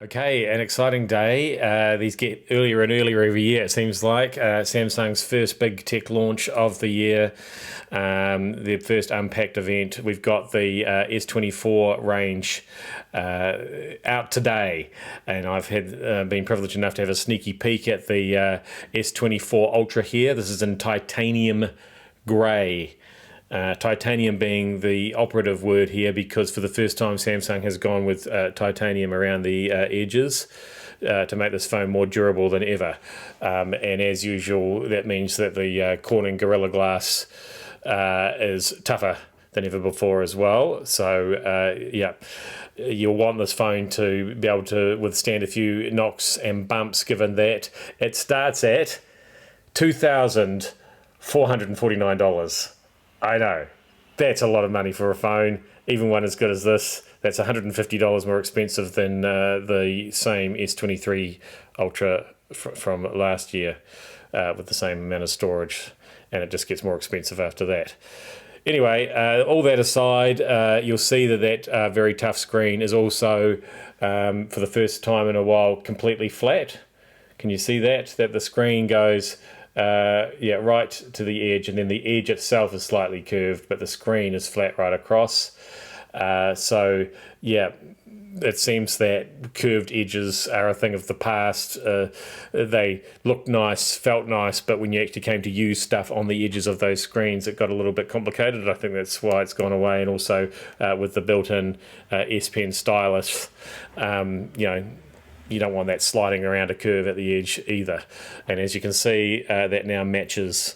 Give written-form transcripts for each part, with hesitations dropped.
Okay, an exciting day. These get earlier and earlier every year, it seems like. Samsung's first big tech launch of the year, their first unpacked event. We've got the S24 range out today, and I've been privileged enough to have a sneaky peek at the S24 Ultra here. This is in titanium grey. Titanium being the operative word here because for the first time Samsung has gone with titanium around the edges to make this phone more durable than ever. And as usual, that means that the Corning Gorilla Glass is tougher than ever before as well. So, yeah, you'll want this phone to be able to withstand a few knocks and bumps, given that it starts at $2,449. I know. That's a lot of money for a phone, even one as good as this. That's $150 more expensive than the same S23 Ultra from last year with the same amount of storage, and it just gets more expensive after that. Anyway, all that aside, you'll see that very tough screen is also, for the first time in a while, completely flat. Can you see that? That the screen goes right to the edge, and then the edge itself is slightly curved, but the screen is flat right across. So yeah, it seems that curved edges are a thing of the past. They looked nice, felt nice, but when you actually came to use stuff on the edges of those screens, it got a little bit complicated. I think that's why it's gone away. And also with the built-in S Pen stylus, you don't want that sliding around a curve at the edge either. And as you can see, that now matches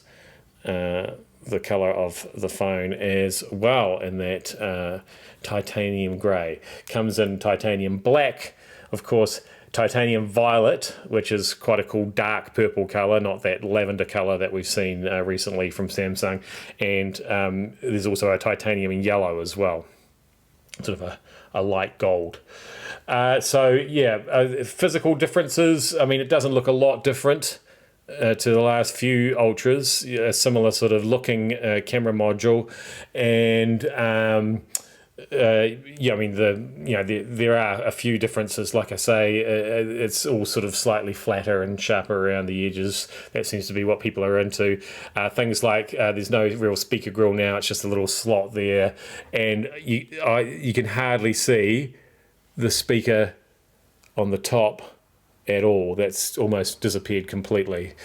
the colour of the phone as well in that titanium grey. Comes in titanium black, of course, titanium violet, which is quite a cool dark purple colour, not that lavender colour that we've seen recently from Samsung. And there's also a titanium yellow as well, sort of a light gold. Physical differences. I mean, it doesn't look a lot different to the last few Ultras. A similar sort of looking camera module, and there are a few differences. Like I say, it's all sort of slightly flatter and sharper around the edges. That seems to be what people are into. Things like there's no real speaker grill now. It's just a little slot there, and you can hardly see the speaker on the top at all. That's almost disappeared completely.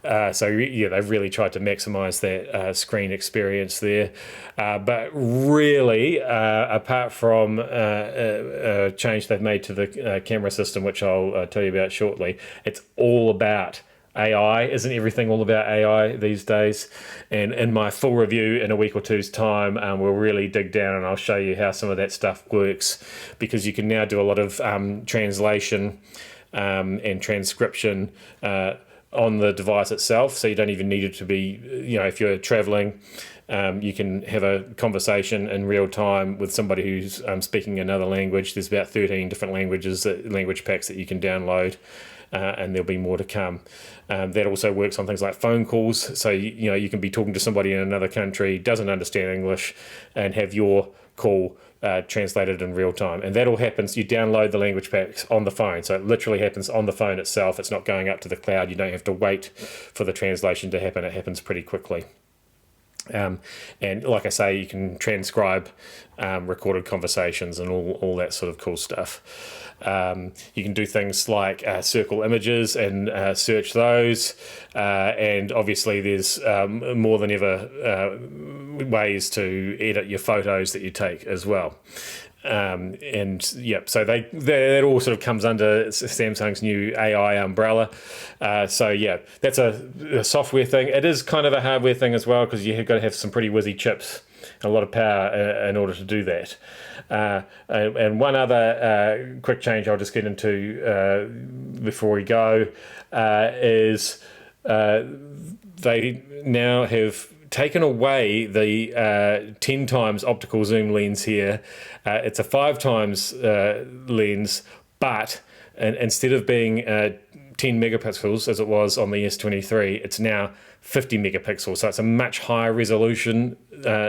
They've really tried to maximize that screen experience there. But really, apart from a change they've made to the camera system, which I'll tell you about shortly, it's all about AI. Isn't everything all about AI these days? And in my full review in a week or two's time, we'll really dig down and I'll show you how some of that stuff works, because you can now do a lot of translation and transcription on the device itself. So you don't even need it to be, if you're traveling, you can have a conversation in real time with somebody who's speaking another language. There's about 13 different language packs that you can download. And there'll be more to come. That also works on things like phone calls. So you can be talking to somebody in another country, doesn't understand English, and have your call translated in real time. And that all happens. You download the language packs on the phone, so it literally happens on the phone itself. It's not going up to the cloud. You don't have to wait for the translation to happen. It happens pretty quickly. And like I say, you can transcribe recorded conversations and all that sort of cool stuff. You can do things like circle images and search those, and obviously there's more than ever ways to edit your photos that you take as well. So that all sort of comes under Samsung's new AI umbrella. That's a software thing. It is kind of a hardware thing as well, because you've got to have some pretty whizzy chips, a lot of power in order to do that. And one other quick change I'll just get into before we go is they now have taken away the 10 times optical zoom lens here. It's a 5 times lens, but instead of being 10 megapixels as it was on the S23, it's now 50 megapixels. So it's a much higher resolution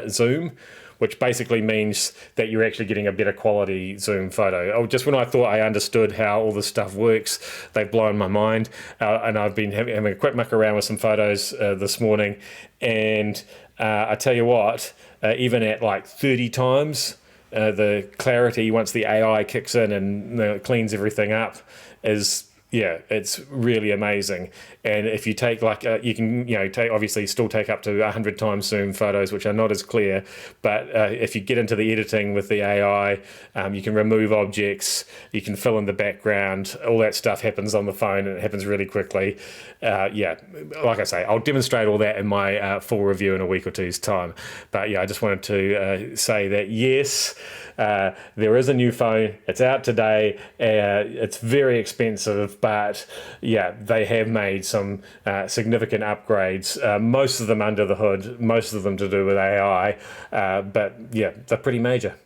zoom, which basically means that you're actually getting a better quality zoom photo. Oh, just when I thought I understood how all this stuff works, they've blown my mind. And I've been having a quick muck around with some photos this morning, and I tell you what, even at like 30 times, the clarity, once the AI kicks in and cleans everything up, is, yeah, it's really amazing. And if you take like you can take, obviously still take up to 100 times zoom photos, which are not as clear, but if you get into the editing with the AI, you can remove objects, you can fill in the background, all that stuff happens on the phone, and it happens really quickly. Yeah, like I say, I'll demonstrate all that in my full review in a week or two's time. But yeah, I just wanted to say that yes, there is a new phone. It's out today. It's very expensive, but yeah, they have made some significant upgrades. Most of them under the hood, most of them to do with AI. But yeah, they're pretty major.